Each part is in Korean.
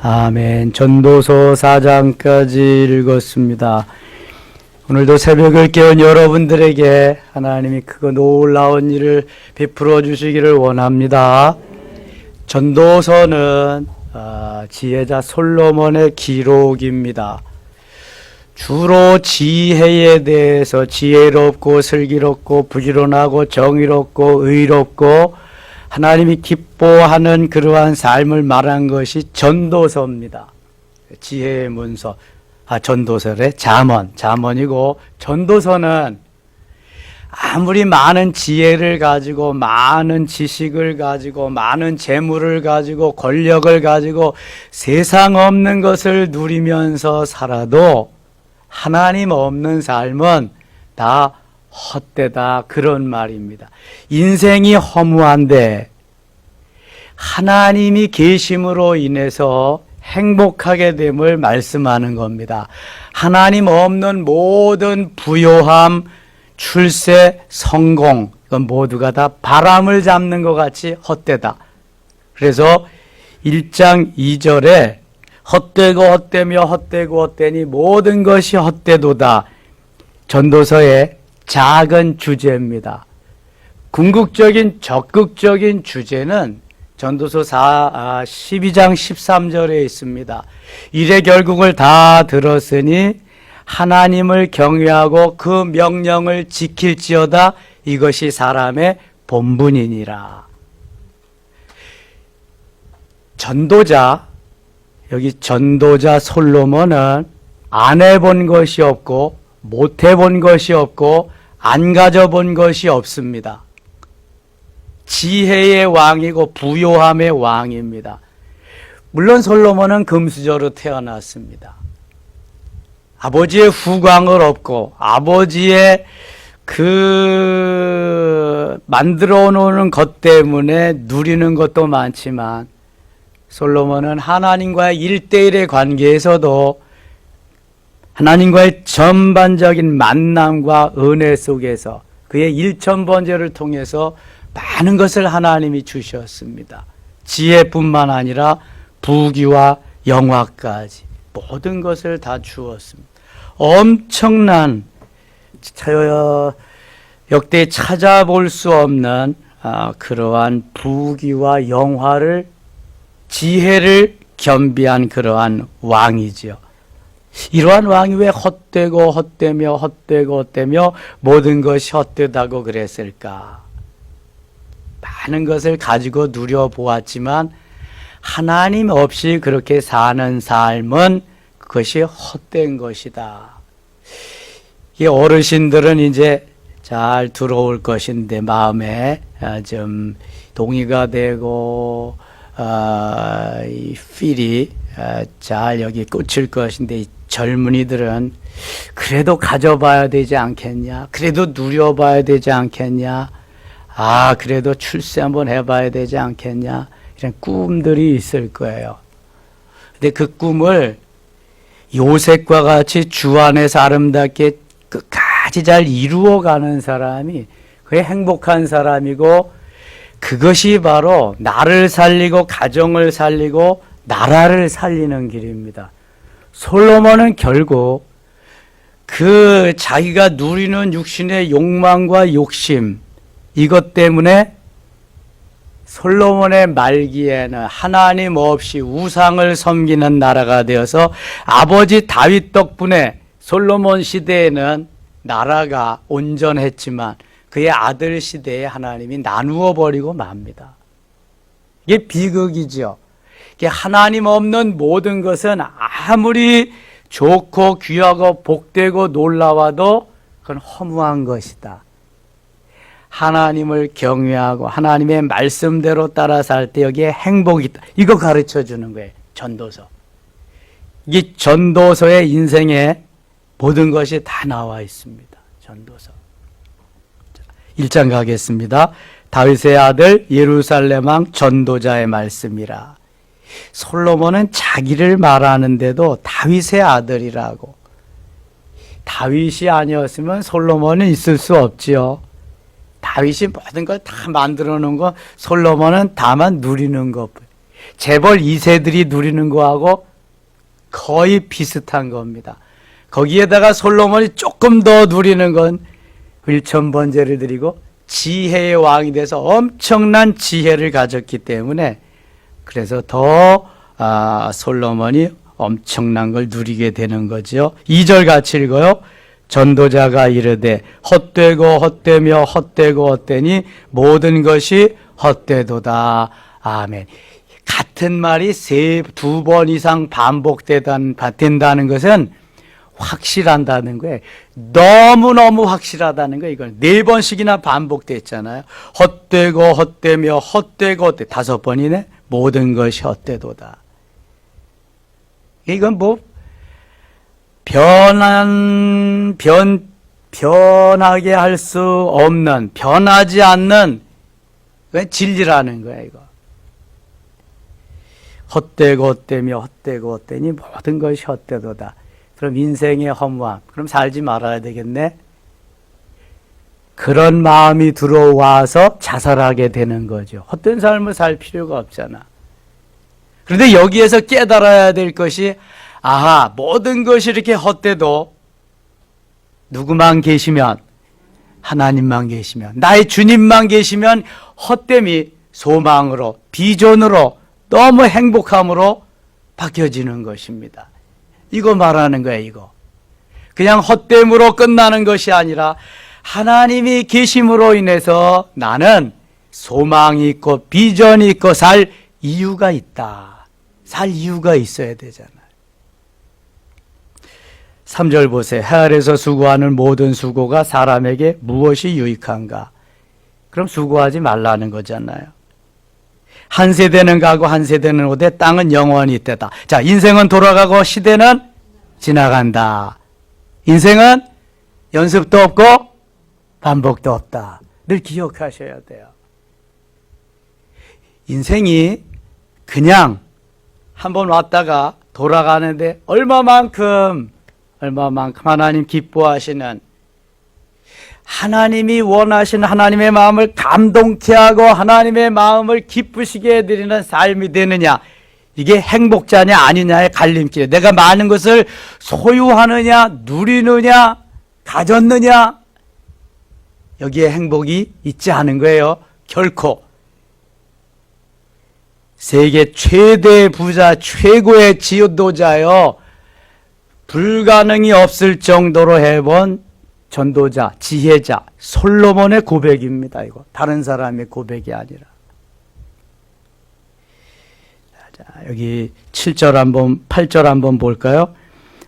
아멘. 전도서 4장까지 읽었습니다. 오늘도 새벽을 깨운 여러분들에게 하나님이 크고 놀라운 일을 베풀어 주시기를 원합니다. 전도서는 지혜자 솔로몬의 기록입니다. 주로 지혜에 대해서 지혜롭고 슬기롭고 부지런하고 정의롭고 의롭고 하나님이 기뻐하는 그러한 삶을 말한 것이 전도서입니다. 지혜의 문서, 전도서래 잠언이고, 전도서는 아무리 많은 지혜를 가지고 많은 지식을 가지고 많은 재물을 가지고 권력을 가지고 세상 없는 것을 누리면서 살아도 하나님 없는 삶은 다 헛되다, 그런 말입니다. 인생이 허무한데 하나님이 계심으로 인해서 행복하게 됨을 말씀하는 겁니다. 하나님 없는 모든 부요함, 출세, 성공, 이건 모두가 다 바람을 잡는 것 같이 헛되다. 그래서 1장 2절에 헛되고 헛되며 헛되고 헛되니 모든 것이 헛되도다. 전도서의 작은 주제입니다. 궁극적인 적극적인 주제는 전도서 12장 13절에 있습니다. 이래 결국을 다 들었으니 하나님을 경외하고 그 명령을 지킬지어다. 이것이 사람의 본분이니라. 여기 전도자 솔로몬은 안 해본 것이 없고 못 해본 것이 없고 안 가져본 것이 없습니다. 지혜의 왕이고 부요함의 왕입니다. 물론 솔로몬은 금수저로 태어났습니다. 아버지의 후광을 얻고 아버지의 만들어 놓는 것 때문에 누리는 것도 많지만 솔로몬은 하나님과의 1:1의 관계에서도 하나님과의 전반적인 만남과 은혜 속에서 그의 일천번제를 통해서 많은 것을 하나님이 주셨습니다. 지혜뿐만 아니라 부귀와 영화까지 모든 것을 다 주었습니다. 엄청난 역대 찾아볼 수 없는 그러한 부귀와 영화를 지혜를 겸비한 그러한 왕이지요. 이러한 왕이 왜 헛되고 헛되며 헛되고 헛되며 모든 것이 헛되다고 그랬을까? 많은 것을 가지고 누려보았지만 하나님 없이 그렇게 사는 삶은 그것이 헛된 것이다. 이 어르신들은 이제 잘 들어올 것인데 마음에 좀 동의가 되고 이 필이 잘 여기 꽂힐 것인데 이 젊은이들은 그래도 가져봐야 되지 않겠냐? 그래도 누려봐야 되지 않겠냐? 그래도 출세 한번 해봐야 되지 않겠냐? 이런 꿈들이 있을 거예요. 근데 그 꿈을 요셉과 같이 주 안에서 아름답게 끝까지 잘 이루어가는 사람이 그게 행복한 사람이고, 그것이 바로 나를 살리고 가정을 살리고 나라를 살리는 길입니다. 솔로몬은 결국 그 자기가 누리는 육신의 욕망과 욕심, 이것 때문에 솔로몬의 말기에는 하나님 없이 우상을 섬기는 나라가 되어서 아버지 다윗 덕분에 솔로몬 시대에는 나라가 온전했지만 그의 아들 시대에 하나님이 나누어 버리고 맙니다. 이게 비극이죠. 이게 하나님 없는 모든 것은 아무리 좋고 귀하고 복되고 놀라워도 그건 허무한 것이다. 하나님을 경외하고 하나님의 말씀대로 따라 살 때 여기에 행복이 있다. 이거 가르쳐 주는 거예요. 전도서. 이 전도서의 인생에 모든 것이 다 나와 있습니다. 전도서. 1장 가겠습니다. 다윗의 아들 예루살렘 왕 전도자의 말씀이라. 솔로몬은 자기를 말하는데도 다윗의 아들이라고. 다윗이 아니었으면 솔로몬은 있을 수 없지요. 다윗이 모든 걸 다 만들어 놓은 거, 솔로몬은 다만 누리는 것. 재벌 2세들이 누리는 거하고 거의 비슷한 겁니다. 거기에다가 솔로몬이 조금 더 누리는 건 일천번제를 드리고 지혜의 왕이 돼서 엄청난 지혜를 가졌기 때문에 그래서 더 솔로몬이 엄청난 걸 누리게 되는 거죠. 2절 같이 읽어요. 전도자가 이르되 헛되고 헛되며 헛되고 헛되니 모든 것이 헛되도다. 아멘. 같은 말이 두 번 이상 반복된다는 것은 확실한다는 거예요. 너무너무 확실하다는 거예요. 이건 4번씩이나 반복됐잖아요. 헛되고 헛되며 헛되고 헛되 5번이네. 모든 것이 헛되도다. 이건 뭐 변하게 할 수 없는, 변하지 않는 진리라는 거예요, 이거. 헛되고 헛되며 헛되고 헛되니 모든 것이 헛되도다. 그럼 인생의 허무함, 그럼 살지 말아야 되겠네? 그런 마음이 들어와서 자살하게 되는 거죠. 헛된 삶을 살 필요가 없잖아. 그런데 여기에서 깨달아야 될 것이 아하, 모든 것이 이렇게 헛되도 누구만 계시면, 하나님만 계시면, 나의 주님만 계시면 헛됨이 소망으로, 비전으로, 너무 행복함으로 바뀌어지는 것입니다. 이거 말하는 거예요, 이거. 그냥 헛됨으로 끝나는 것이 아니라 하나님이 계심으로 인해서 나는 소망이 있고 비전이 있고 살 이유가 있다. 살 이유가 있어야 되잖아요. 3절 보세요. 해 아래서 수고하는 모든 수고가 사람에게 무엇이 유익한가? 그럼 수고하지 말라는 거잖아요. 한 세대는 가고 한 세대는 오되 땅은 영원히 있대다. 자, 인생은 돌아가고 시대는 지나간다. 인생은 연습도 없고 반복도 없다. 늘 기억하셔야 돼요. 인생이 그냥 한번 왔다가 돌아가는데 얼마만큼 하나님 기뻐하시는, 하나님이 원하시는 하나님의 마음을 감동케 하고 하나님의 마음을 기쁘시게 해드리는 삶이 되느냐, 이게 행복자냐 아니냐의 갈림길. 내가 많은 것을 소유하느냐 누리느냐 가졌느냐, 여기에 행복이 있지 않은 거예요. 결코. 세계 최대 부자, 최고의 지도자요, 불가능이 없을 정도로 해본 전도자, 지혜자 솔로몬의 고백입니다. 이거 다른 사람의 고백이 아니라. 자, 여기 8절 한번 볼까요?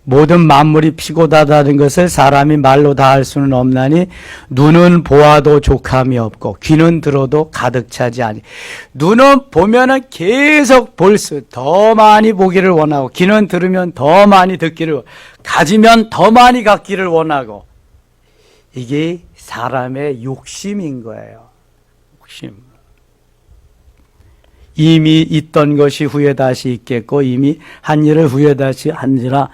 모든 만물이 피고 다다는 것을 사람이 말로 다 할 수는 없나니 눈은 보아도 족함이 없고 귀는 들어도 가득 차지 아니. 눈은 보면은 계속 더 많이 보기를 원하고, 귀는 들으면 더 많이 듣기를, 가지면 더 많이 갖기를 원하고, 이게 사람의 욕심인 거예요. 욕심. 이미 있던 것이 후에 다시 있겠고 이미 한 일을 후에 다시 한지라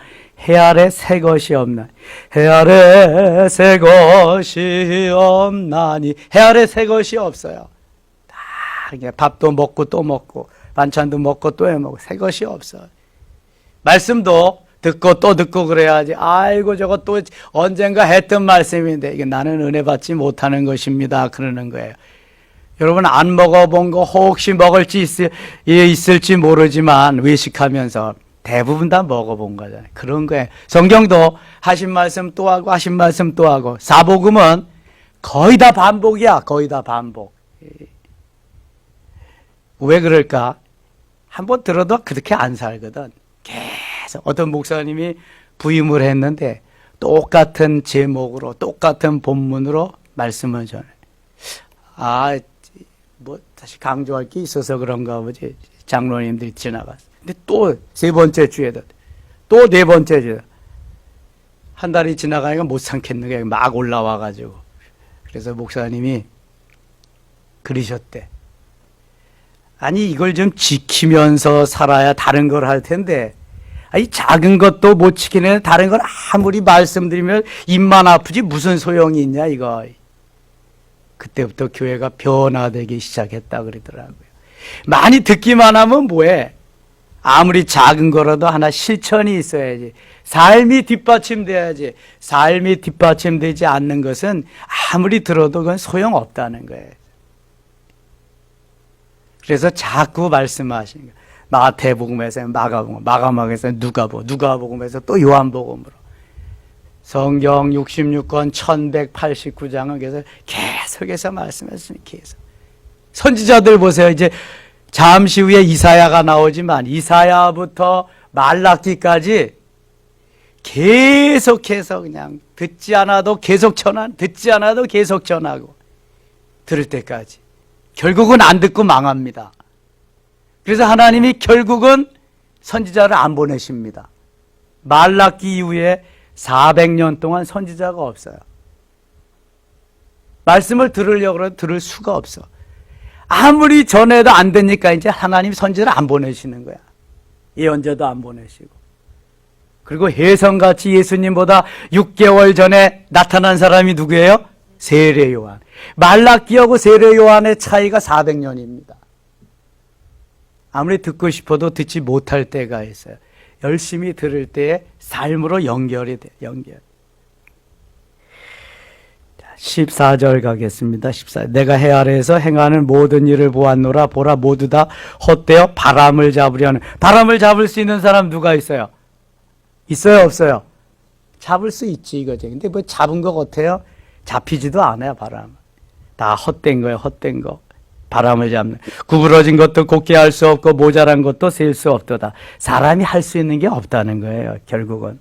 해 아래 새 것이 없나니. 해 아래 새 것이 없나니. 해 아래 새 것이 없어요. 다 그냥 밥도 먹고 또 먹고 반찬도 먹고 또 해먹고 새 것이 없어. 말씀도 듣고 또 듣고 그래야지. 아이고 저거 또 언젠가 했던 말씀인데 이게 나는 은혜 받지 못하는 것입니다. 그러는 거예요. 여러분 안 먹어본 거 혹시 먹을지 있을지 모르지만 외식하면서 대부분 다 먹어본 거잖아요. 그런 거예요. 성경도 하신 말씀 또 하고 하신 말씀 또 하고, 사복음은 거의 다 반복이야. 거의 다 반복. 왜 그럴까? 한번 들어도 그렇게 안 살거든. 계속 어떤 목사님이 부임을 했는데 똑같은 제목으로 똑같은 본문으로 말씀을 전해. 뭐 다시 강조할 게 있어서 그런가 보지. 장로님들이 지나갔어. 근데 또 세 번째 주에도 또 네 번째 주에 한 달이 지나가니까 못 참겠는 거야. 막 올라와가지고. 그래서 목사님이 그러셨대. 아니 이걸 좀 지키면서 살아야 다른 걸 할 텐데, 이 작은 것도 못 지키는 다른 걸 아무리 말씀드리면 입만 아프지 무슨 소용이 있냐 이거. 그때부터 교회가 변화되기 시작했다 그러더라고요. 많이 듣기만 하면 뭐해? 아무리 작은 거라도 하나 실천이 있어야지. 삶이 뒷받침돼야지. 삶이 뒷받침되지 않는 것은 아무리 들어도 그건 소용없다는 거예요. 그래서 자꾸 말씀하시는 거예요. 마태복음에서 마가복음, 마가복음에서 누가복음, 누가복음에서 또 요한복음으로. 성경 66권 1189장은 그래서 계속해서 말씀하시는 계속. 선지자들 보세요. 이제 잠시 후에 이사야가 나오지만 이사야부터 말라기까지 계속해서 그냥 듣지 않아도 계속 전하고 듣지 않아도 계속 전하고 들을 때까지 결국은 안 듣고 망합니다. 그래서 하나님이 결국은 선지자를 안 보내십니다. 말라기 이후에 400년 동안 선지자가 없어요. 말씀을 들으려고 그러면 들을 수가 없어. 아무리 전해도 안 되니까 이제 하나님 선지자를 안 보내시는 거야. 예언자도 안 보내시고. 그리고 혜성같이 예수님보다 6개월 전에 나타난 사람이 누구예요? 세례 요한. 말라기하고 세례 요한의 차이가 400년입니다. 아무리 듣고 싶어도 듣지 못할 때가 있어요. 열심히 들을 때에 삶으로 연결이 돼요. 연결. 14절 가겠습니다. 14절. 내가 해 아래에서 행하는 모든 일을 보았노라. 보라 모두 다 헛되어 바람을 잡으려는. 바람을 잡을 수 있는 사람 누가 있어요? 있어요 없어요? 잡을 수 있지 이거죠. 근데 뭐 잡은 것 같아요? 잡히지도 않아요. 바람. 다 헛된 거예요. 헛된 거. 바람을 잡는. 구부러진 것도 곱게 할 수 없고 모자란 것도 셀 수 없도다. 사람이 할 수 있는 게 없다는 거예요. 결국은.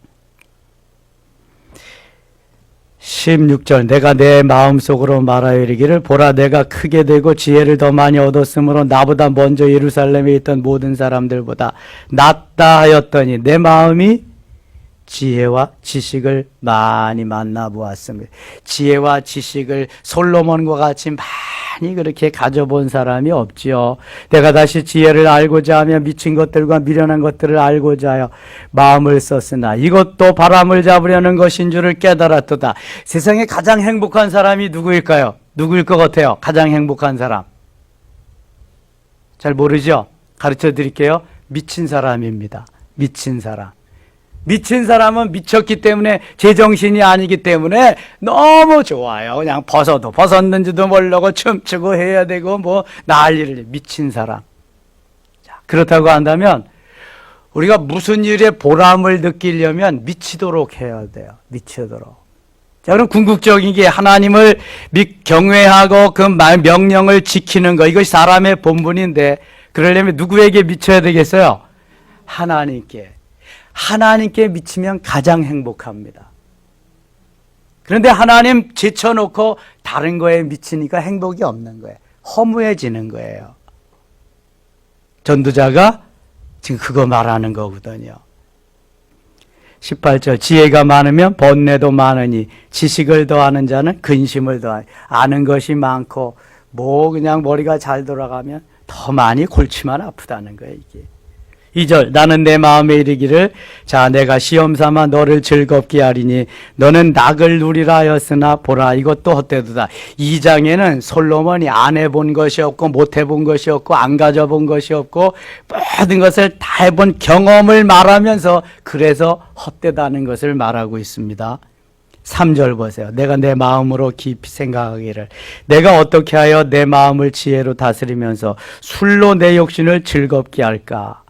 16절. 내가 내 마음속으로 말하여 이르기를 보라 내가 크게 되고 지혜를 더 많이 얻었으므로 나보다 먼저 예루살렘에 있던 모든 사람들보다 낫다 하였더니 내 마음이 지혜와 지식을 많이 만나보았습니다. 지혜와 지식을 솔로몬과 같이 많이 그렇게 가져본 사람이 없지요. 내가 다시 지혜를 알고자 하며 미친 것들과 미련한 것들을 알고자 하여 마음을 썼으나 이것도 바람을 잡으려는 것인 줄을 깨달았도다. 세상에 가장 행복한 사람이 누구일까요? 누구일 것 같아요? 가장 행복한 사람. 잘 모르죠? 가르쳐 드릴게요. 미친 사람입니다. 미친 사람. 미친 사람은 미쳤기 때문에 제정신이 아니기 때문에 너무 좋아요. 그냥 벗었는지도 모르고 춤추고 해야 되고 뭐 난리를. 미친 사람. 자, 그렇다고 한다면 우리가 무슨 일에 보람을 느끼려면 미치도록 해야 돼요. 미치도록. 자, 그럼 궁극적인 게 하나님을 경외하고 그 명령을 지키는 거. 이것이 사람의 본분인데 그러려면 누구에게 미쳐야 되겠어요? 하나님께. 하나님께 미치면 가장 행복합니다. 그런데 하나님 제쳐놓고 다른 거에 미치니까 행복이 없는 거예요. 허무해지는 거예요. 전도자가 지금 그거 말하는 거거든요. 18절. 지혜가 많으면 번뇌도 많으니 지식을 더하는 자는 근심을 더하니. 아는 것이 많고 뭐 그냥 머리가 잘 돌아가면 더 많이 골치만 아프다는 거예요. 이게. 2절. 나는 내 마음에 이르기를 자 내가 시험 삼아 너를 즐겁게 하리니 너는 낙을 누리라 하였으나 보라 이것도 헛되도다. 2장에는 솔로몬이 안 해본 것이 없고 못 해본 것이 없고 안 가져본 것이 없고 모든 것을 다 해본 경험을 말하면서 그래서 헛되다는 것을 말하고 있습니다. 3절 보세요. 내가 내 마음으로 깊이 생각하기를 내가 어떻게 하여 내 마음을 지혜로 다스리면서 술로 내 육신을 즐겁게 할까.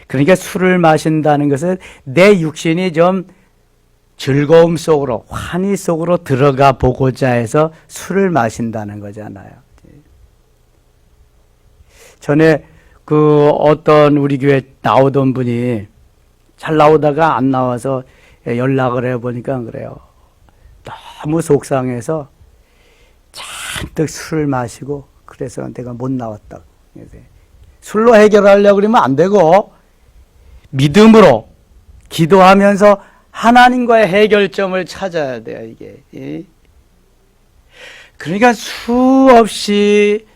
그러니까 술을 마신다는 것은 내 육신이 좀 즐거움 속으로 환희 속으로 들어가 보고자 해서 술을 마신다는 거잖아요. 전에 그 어떤 우리 교회 나오던 분이 잘 나오다가 안 나와서 연락을 해보니까 그래요. 너무 속상해서 잔뜩 술을 마시고 그래서 내가 못 나왔다. 술로 해결하려고 그러면 안 되고 믿음으로 기도하면서 하나님과의 해결점을 찾아야 돼요. 이게. 그러니까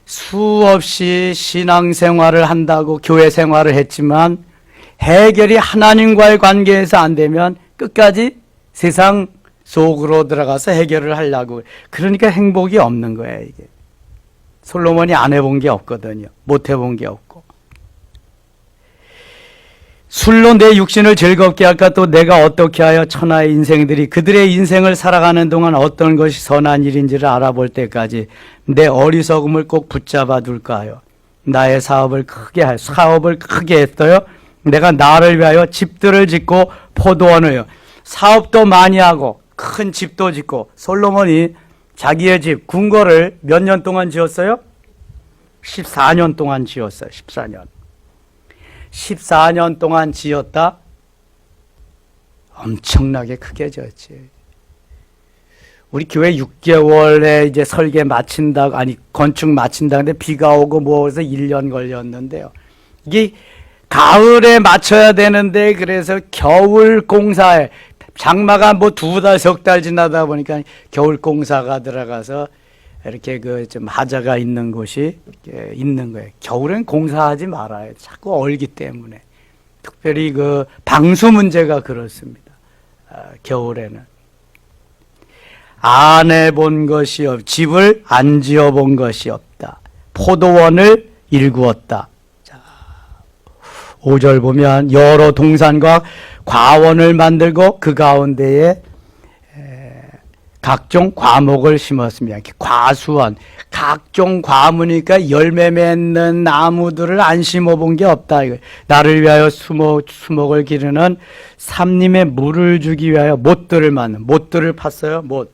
수없이 신앙생활을 한다고 교회 생활을 했지만 해결이 하나님과의 관계에서 안 되면 끝까지 세상 속으로 들어가서 해결을 하려고. 그러니까 행복이 없는 거예요. 이게. 솔로몬이 안 해본 게 없거든요. 못 해본 게 없고. 술로 내 육신을 즐겁게 할까 또 내가 어떻게 하여 천하의 인생들이 그들의 인생을 살아가는 동안 어떤 것이 선한 일인지를 알아볼 때까지 내 어리석음을 꼭 붙잡아 둘까 하여 나의 사업을 크게 했어요. 내가 나를 위하여 집들을 짓고 포도원을 사업도 많이 하고 큰 집도 짓고 솔로몬이 자기의 집 궁궐을 몇 년 동안 지었어요? 14년 동안 지었어요. 14년 동안 지었다? 엄청나게 크게 지었지. 우리 교회 6개월에 이제 설계 마친다, 건축 마친다. 근데 비가 오고 뭐 해서 1년 걸렸는데요. 이게 가을에 맞춰야 되는데 그래서 겨울 공사에 장마가 뭐 2달, 3달 지나다 보니까 겨울 공사가 들어가서 이렇게 그 좀 하자가 있는 곳이 있는 거예요. 겨울엔 공사하지 말아요. 자꾸 얼기 때문에. 특별히 그 방수 문제가 그렇습니다. 겨울에는. 안 해본 것이 집을 안 지어본 것이 없다. 포도원을 일구었다. 자, 5절 보면 여러 동산과 과원을 만들고 그 가운데에 각종 과목을 심었습니다. 과수원, 각종 과무니까 열매 맺는 나무들을 안 심어본 게 없다. 나를 위하여 수목을 기르는 삼림에 물을 주기 위하여 못들을 팠어요.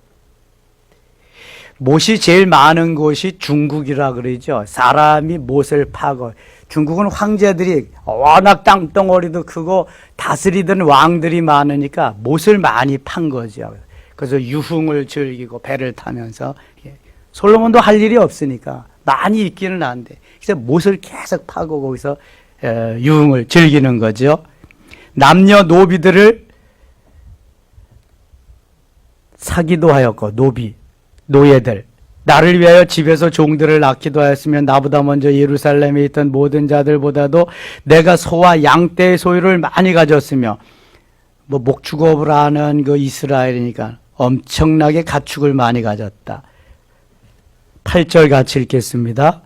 못이 제일 많은 곳이 중국이라 그러죠. 사람이 못을 파고 중국은 황제들이 워낙 땅덩어리도 크고 다스리던 왕들이 많으니까 못을 많이 판 거죠. 그래서 유흥을 즐기고 배를 타면서 솔로몬도 할 일이 없으니까 많이 있기는 한데 그래서 못을 계속 파고 거기서 유흥을 즐기는 거죠. 남녀 노비들을 사기도 하였고 노예들 나를 위하여 집에서 종들을 낳기도 하였으며 나보다 먼저 예루살렘에 있던 모든 자들보다도 내가 소와 양떼의 소유를 많이 가졌으며 목축업을 하는 그 이스라엘이니까 엄청나게 가축을 많이 가졌다. 8절 같이 읽겠습니다.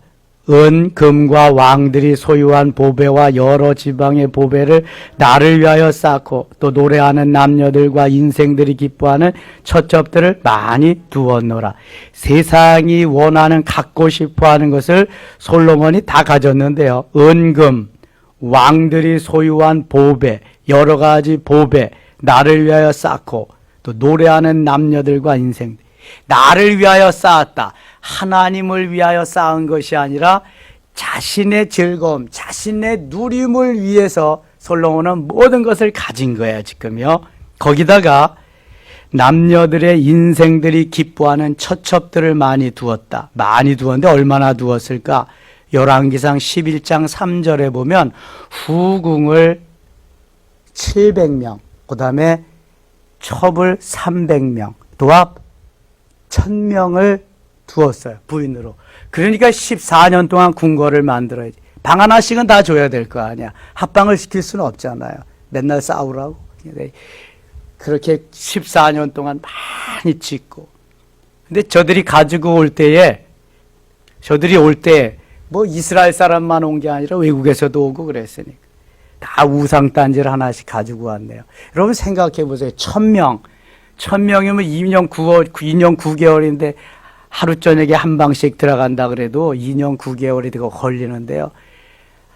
은, 금과 왕들이 소유한 보배와 여러 지방의 보배를 나를 위하여 쌓고 또 노래하는 남녀들과 인생들이 기뻐하는 첩첩들을 많이 두었노라. 세상이 원하는 갖고 싶어하는 것을 솔로몬이 다 가졌는데요. 은금, 왕들이 소유한 보배, 여러 가지 보배, 나를 위하여 쌓고 또 노래하는 남녀들과 인생, 나를 위하여 쌓았다. 하나님을 위하여 쌓은 것이 아니라 자신의 즐거움, 자신의 누림을 위해서 솔로몬은 모든 것을 가진 거예요, 지금요. 거기다가 남녀들의 인생들이 기뻐하는 첩첩들을 많이 두었다. 많이 두었는데 얼마나 두었을까? 열왕기상 11장 3절에 보면 후궁을 700명, 그 다음에 첩을 300명, 도합 1000명을 두었어요, 부인으로. 그러니까 14년 동안 궁궐을 만들어야지. 방 하나씩은 다 줘야 될 거 아니야. 합방을 시킬 수는 없잖아요. 맨날 싸우라고. 그렇게 14년 동안 많이 짓고. 근데 저들이 올 때 뭐 이스라엘 사람만 온 게 아니라 외국에서도 오고 그랬으니까. 다 우상단지를 하나씩 가지고 왔네요. 여러분 생각해 보세요. 1000명. 1000명이면 2년 9개월인데 하루 저녁에 한 방씩 들어간다 그래도 2년 9개월이 되고 걸리는데요.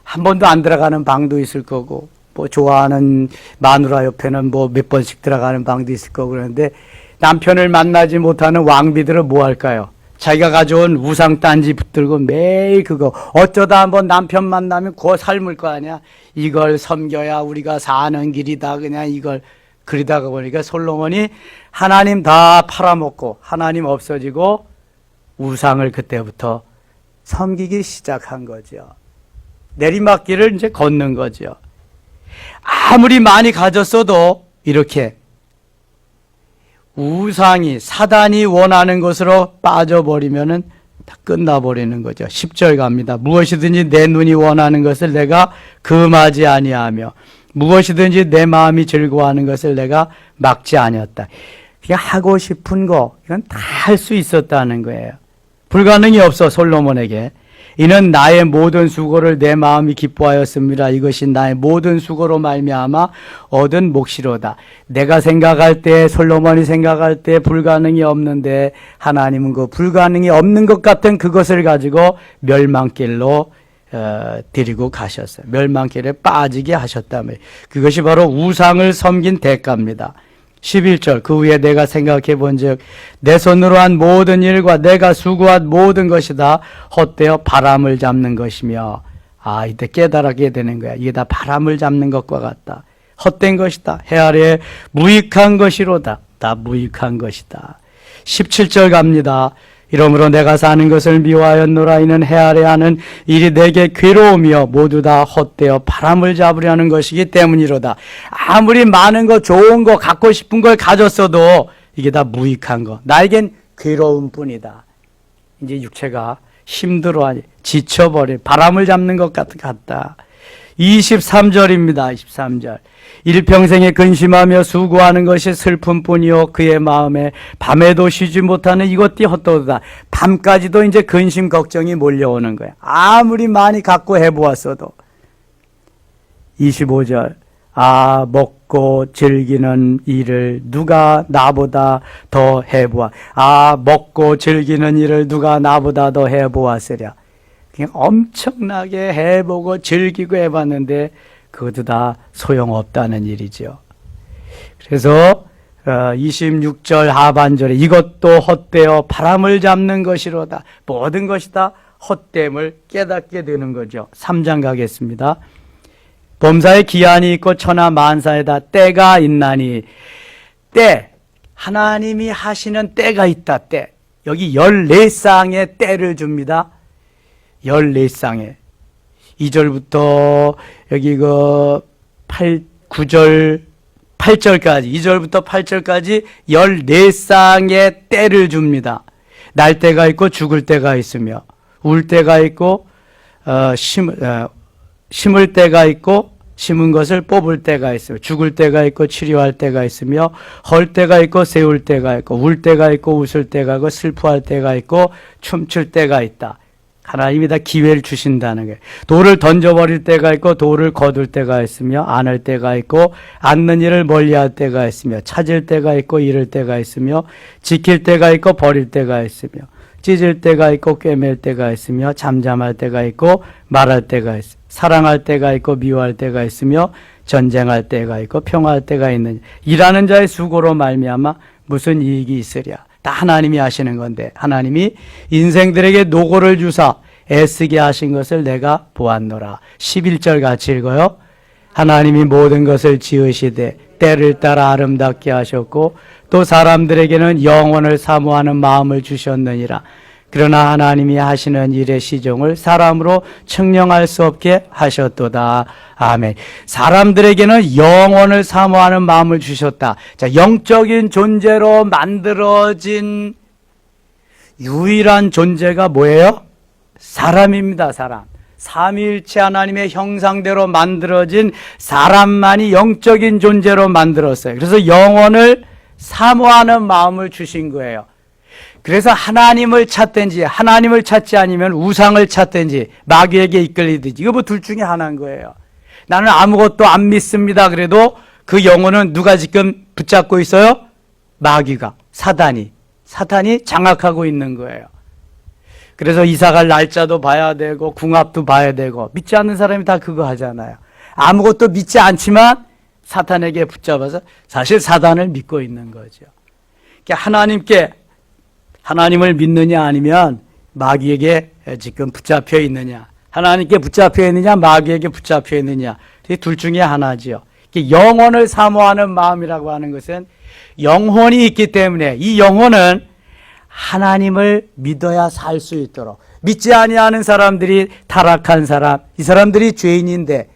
한 번도 안 들어가는 방도 있을 거고, 뭐 좋아하는 마누라 옆에는 뭐 몇 번씩 들어가는 방도 있을 거고 그러는데 남편을 만나지 못하는 왕비들은 뭐 할까요? 자기가 가져온 우상단지 붙들고 매일 그거 어쩌다 한번 남편 만나면 그거 삶을 거 아니야. 이걸 섬겨야 우리가 사는 길이다. 그냥 이걸 그러다가 보니까 솔로몬이 하나님 다 팔아먹고 하나님 없어지고 우상을 그때부터 섬기기 시작한 거죠. 내리막길을 이제 걷는 거죠. 아무리 많이 가졌어도 이렇게 우상이 사단이 원하는 것으로 빠져버리면은 다 끝나버리는 거죠. 10절 갑니다. 무엇이든지 내 눈이 원하는 것을 내가 금하지 아니하며 무엇이든지 내 마음이 즐거워하는 것을 내가 막지 아니었다. 그냥 하고 싶은 거 이건 다 할 수 있었다는 거예요. 불가능이 없어 솔로몬에게. 이는 나의 모든 수고를 내 마음이 기뻐하였습니다. 이것이 나의 모든 수고로 말미암아 얻은 몫이로다. 내가 생각할 때, 솔로몬이 생각할 때 불가능이 없는데 하나님은 그 불가능이 없는 것 같은 그것을 가지고 멸망길로 데리고 가셨어요. 멸망길에 빠지게 하셨다며. 그것이 바로 우상을 섬긴 대가입니다. 11절 그 후에 내가 생각해 본즉 내 손으로 한 모든 일과 내가 수고한 모든 것이 다 헛되어 바람을 잡는 것이며, 이때 깨달게 되는 거야. 이게 다 바람을 잡는 것과 같다. 헛된 것이다. 해 아래에 무익한 것이로다. 다 무익한 것이다. 17절 갑니다. 이러므로 내가 사는 것을 미워하였노라. 이는 해 아래 하는 일이 내게 괴로우며 모두 다 헛되어 바람을 잡으려는 것이기 때문이로다. 아무리 많은 거, 좋은 거, 갖고 싶은 걸 가졌어도 이게 다 무익한 거. 나에겐 괴로운 뿐이다. 이제 육체가 힘들어하니 지쳐버려 바람을 잡는 것 같다. 23절입니다. 23절. 일평생에 근심하며 수고하는 것이 슬픔뿐이요 그의 마음에 밤에도 쉬지 못하는 이것이 헛되다. 밤까지도 이제 근심 걱정이 몰려오는 거야. 아무리 많이 갖고 해보았어도. 25절. 먹고 즐기는 일을 누가 나보다 더 해보아. 먹고 즐기는 일을 누가 나보다 더 해보았으랴. 그냥 엄청나게 해보고 즐기고 해봤는데 그것도 다 소용없다는 일이죠. 그래서 26절 하반절에 이것도 헛되어 바람을 잡는 것이로다. 모든 것이 다 헛됨을 깨닫게 되는 거죠. 3장 가겠습니다. 범사에 기한이 있고 천하 만사에다 때가 있나니. 때, 하나님이 하시는 때가 있다. 때. 여기 14쌍의 때를 줍니다. 14쌍에 2절부터 여기 9절 8절까지 2절부터 8절까지 14쌍의 때를 줍니다. 날 때가 있고 죽을 때가 있으며 울 때가 있고 심을 때가 있고 심은 것을 뽑을 때가 있으며 죽을 때가 있고 치료할 때가 있으며 헐 때가 있고 세울 때가 있고 울 때가 있고 웃을 때가 있고 슬퍼할 때가 있고 춤출 때가 있다. 하나님이 다 기회를 주신다는 거예요. 돌을 던져버릴 때가 있고 돌을 거둘 때가 있으며 안을 때가 있고 앉는 일을 멀리할 때가 있으며 찾을 때가 있고 잃을 때가 있으며 지킬 때가 있고 버릴 때가 있으며 찢을 때가 있고 꿰맬 때가 있으며 잠잠할 때가 있고 말할 때가 있으며 사랑할 때가 있고 미워할 때가 있으며 전쟁할 때가 있고 평화할 때가 있느냐. 일하는 자의 수고로 말미암아 무슨 이익이 있으랴. 다 하나님이 하시는 건데 하나님이 인생들에게 노고를 주사 애쓰게 하신 것을 내가 보았노라. 11절 같이 읽어요. 하나님이 모든 것을 지으시되 때를 따라 아름답게 하셨고 또 사람들에게는 영원을 사모하는 마음을 주셨느니라. 그러나 하나님이 하시는 일의 시종을 사람으로 측량할 수 없게 하셨도다. 아멘. 사람들에게는 영원을 사모하는 마음을 주셨다. 자, 영적인 존재로 만들어진 유일한 존재가 뭐예요? 사람입니다. 사람. 삼위일체 하나님의 형상대로 만들어진 사람만이 영적인 존재로 만들었어요. 그래서 영원을 사모하는 마음을 주신 거예요. 그래서 하나님을 찾든지 하나님을 찾지 않으면 우상을 찾든지 마귀에게 이끌리든지 이거 뭐 둘 중에 하나인 거예요. 나는 아무것도 안 믿습니다. 그래도 그 영혼은 누가 지금 붙잡고 있어요? 마귀가, 사탄이 장악하고 있는 거예요. 그래서 이사갈 날짜도 봐야 되고 궁합도 봐야 되고 믿지 않는 사람이 다 그거 하잖아요. 아무것도 믿지 않지만 사탄에게 붙잡아서 사실 사탄을 믿고 있는 거죠. 그러니까 하나님을 믿느냐 아니면 마귀에게 지금 붙잡혀 있느냐. 하나님께 붙잡혀 있느냐 마귀에게 붙잡혀 있느냐. 둘 중에 하나지요. 영혼을 사모하는 마음이라고 하는 것은 영혼이 있기 때문에 이 영혼은 하나님을 믿어야 살 수 있도록. 믿지 아니하는 사람들이 타락한 사람, 이 사람들이 죄인인데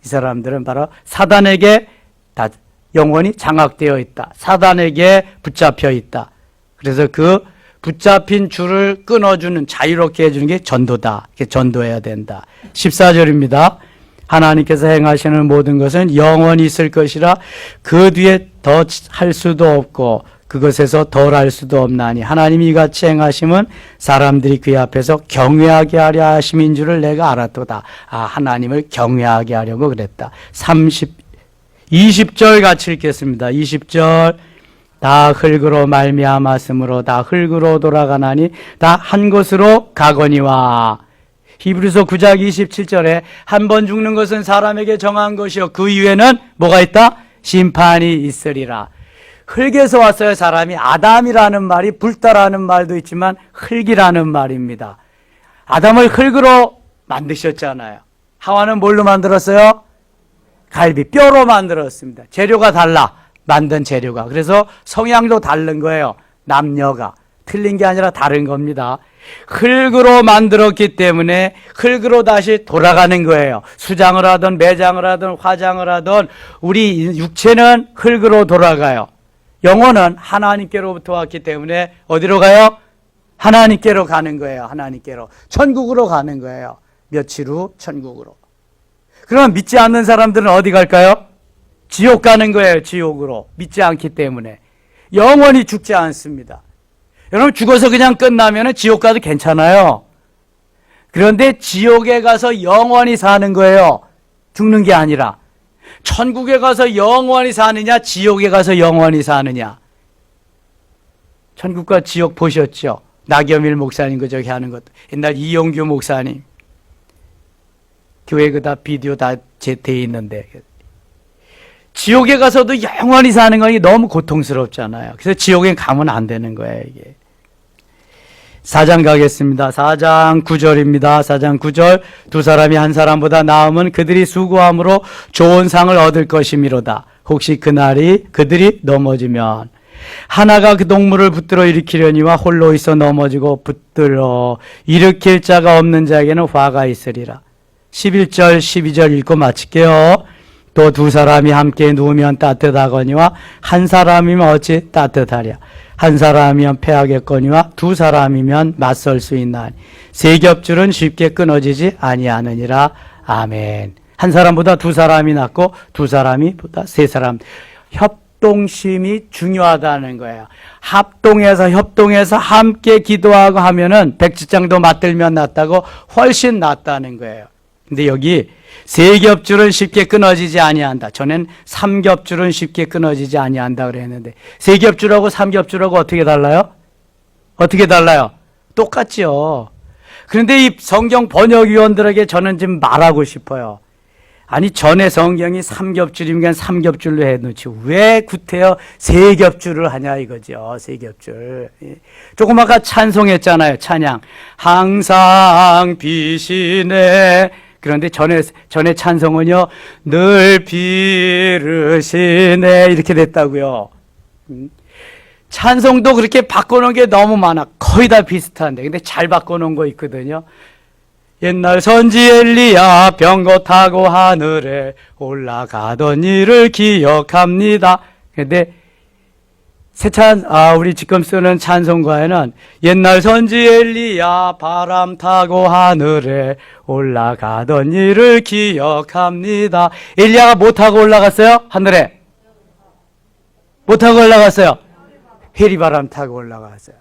이 사람들은 바로 사단에게 다 영혼이 장악되어 있다. 사단에게 붙잡혀 있다. 그래서 그 붙잡힌 줄을 끊어주는, 자유롭게 해주는 게 전도다. 전도해야 된다. 14절입니다. 하나님께서 행하시는 모든 것은 영원히 있을 것이라 그 뒤에 더 할 수도 없고 그것에서 덜할 수도 없나니 하나님이 이같이 행하심은 사람들이 그의 앞에서 경외하게 하려 하심인 줄을 내가 알았도다. 하나님을 경외하게 하려고 그랬다. 20절 같이 읽겠습니다. 20절 다 흙으로 말미암았으므로 다 흙으로 돌아가나니 다 한 곳으로 가거니와. 히브리서 9장 27절에 한 번 죽는 것은 사람에게 정한 것이요 그 이후에는 뭐가 있다? 심판이 있으리라. 흙에서 왔어요. 사람이. 아담이라는 말이 불다라는 말도 있지만 흙이라는 말입니다. 아담을 흙으로 만드셨잖아요. 하와는 뭘로 만들었어요? 갈비, 뼈로 만들었습니다. 재료가 달라. 만든 재료가. 그래서 성향도 다른 거예요. 남녀가. 틀린 게 아니라 다른 겁니다. 흙으로 만들었기 때문에 흙으로 다시 돌아가는 거예요. 수장을 하든 매장을 하든 화장을 하든 우리 육체는 흙으로 돌아가요. 영혼은 하나님께로부터 왔기 때문에 어디로 가요? 하나님께로 가는 거예요. 하나님께로. 천국으로 가는 거예요. 며칠 후 천국으로. 그럼 믿지 않는 사람들은 어디 갈까요? 지옥 가는 거예요. 지옥으로. 믿지 않기 때문에. 영원히 죽지 않습니다. 여러분 죽어서 그냥 끝나면 지옥 가도 괜찮아요. 그런데 지옥에 가서 영원히 사는 거예요. 죽는 게 아니라. 천국에 가서 영원히 사느냐 지옥에 가서 영원히 사느냐. 천국과 지옥 보셨죠? 나겸일 목사님 그 저기 하는 것도. 옛날 이용규 목사님. 교회 그다 비디오 다 돼 있는데. 지옥에 가서도 영원히 사는 건 너무 고통스럽잖아요. 그래서 지옥에 가면 안 되는 거예요, 이게. 4장 가겠습니다. 4장 9절입니다. 4장 9절 두 사람이 한 사람보다 나음은 그들이 수고함으로 좋은 상을 얻을 것이미로다. 혹시 그날이 그들이 넘어지면 하나가 그 동물을 붙들어 일으키려니와 홀로 있어 넘어지고 붙들어 일으킬 자가 없는 자에게는 화가 있으리라. 11절 12절 읽고 마칠게요. 또 두 사람이 함께 누우면 따뜻하거니와 한 사람이면 어찌 따뜻하랴. 한 사람이면 패하겠거니와 두 사람이면 맞설 수 있나니 세 겹줄은 쉽게 끊어지지 아니하느니라. 아멘. 한 사람보다 두 사람이 낫고 두 사람이 보다 세 사람. 협동심이 중요하다는 거예요. 협동해서 함께 기도하고 하면은 백지장도 맞들면 낫다고 훨씬 낫다는 거예요. 근데 여기 세 겹줄은 쉽게 끊어지지 아니한다. 전엔 3겹줄은 쉽게 끊어지지 아니한다 그랬는데 세 겹줄하고 3겹줄하고 어떻게 달라요? 어떻게 달라요? 똑같죠. 그런데 이 성경 번역위원들에게 저는 지금 말하고 싶어요. 아니 전에 성경이 3겹줄이면 3겹줄로 해놓지 왜 구태여 세 겹줄을 하냐 이거죠. 세 겹줄. 조금 아까 찬송했잖아요. 찬양. 항상 비시네. 그런데 전에 찬송은요, 늘 비르시네 이렇게 됐다고요. 찬송도 그렇게 바꿔놓은 게 너무 많아. 거의 다 비슷한데. 근데 잘 바꿔놓은 거 있거든요. 옛날 선지 엘리야 병거 타고 하늘에 올라가던 일을 기억합니다. 근데 우리 지금 쓰는 찬송가에는 옛날 선지 엘리야 바람 타고 하늘에 올라가던 일을 기억합니다. 엘리야가 뭐 타고 올라갔어요? 하늘에. 뭐 타고 올라갔어요? 회리바람 타고 올라갔어요.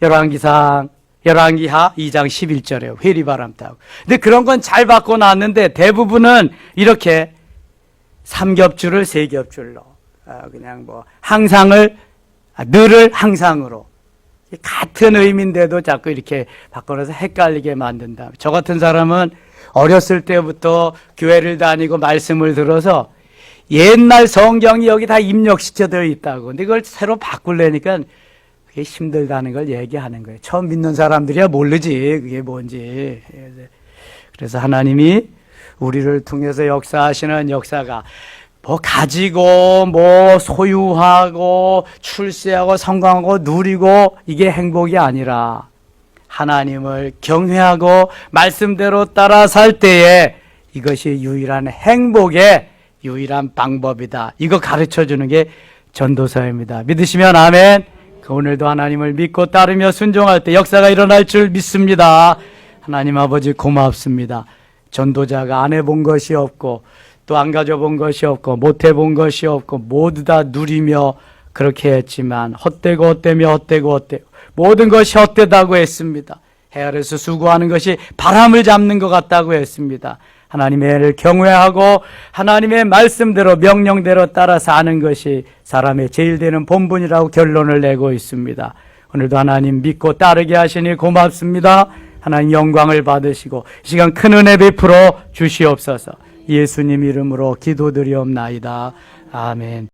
열왕기하 2장 11절에요. 회리바람 타고. 근데 그런 건 잘 바꿔놨는데 대부분은 이렇게 3겹줄을 3겹줄로 그냥 항상을 늘을 항상으로 같은 의미인데도 자꾸 이렇게 바꿔서 헷갈리게 만든다. 저 같은 사람은 어렸을 때부터 교회를 다니고 말씀을 들어서 옛날 성경이 여기 다 입력시켜져 있다고. 근데 그걸 새로 바꾸려니까 그게 힘들다는 걸 얘기하는 거예요. 처음 믿는 사람들이야 모르지 그게 뭔지. 그래서 하나님이 우리를 통해서 역사하시는 역사가 가지고 소유하고 출세하고 성공하고 누리고 이게 행복이 아니라 하나님을 경외하고 말씀대로 따라 살 때에 이것이 유일한 행복의 유일한 방법이다. 이거 가르쳐주는 게 전도서입니다. 믿으시면 아멘. 오늘도 하나님을 믿고 따르며 순종할 때 역사가 일어날 줄 믿습니다. 하나님 아버지 고맙습니다. 전도자가 안 해본 것이 없고 또 안 가져본 것이 없고 못 해본 것이 없고 모두 다 누리며 그렇게 했지만 헛되고 헛되며 헛되고 헛되고 모든 것이 헛되다고 했습니다. 해 아래서 수고하는 것이 바람을 잡는 것 같다고 했습니다. 하나님의 애를 경외하고 하나님의 말씀대로 명령대로 따라 사는 것이 사람의 제일 되는 본분이라고 결론을 내고 있습니다. 오늘도 하나님 믿고 따르게 하시니 고맙습니다. 하나님 영광을 받으시고 이 시간 큰 은혜 베풀어 주시옵소서. 예수님 이름으로 기도드리옵나이다. 아멘.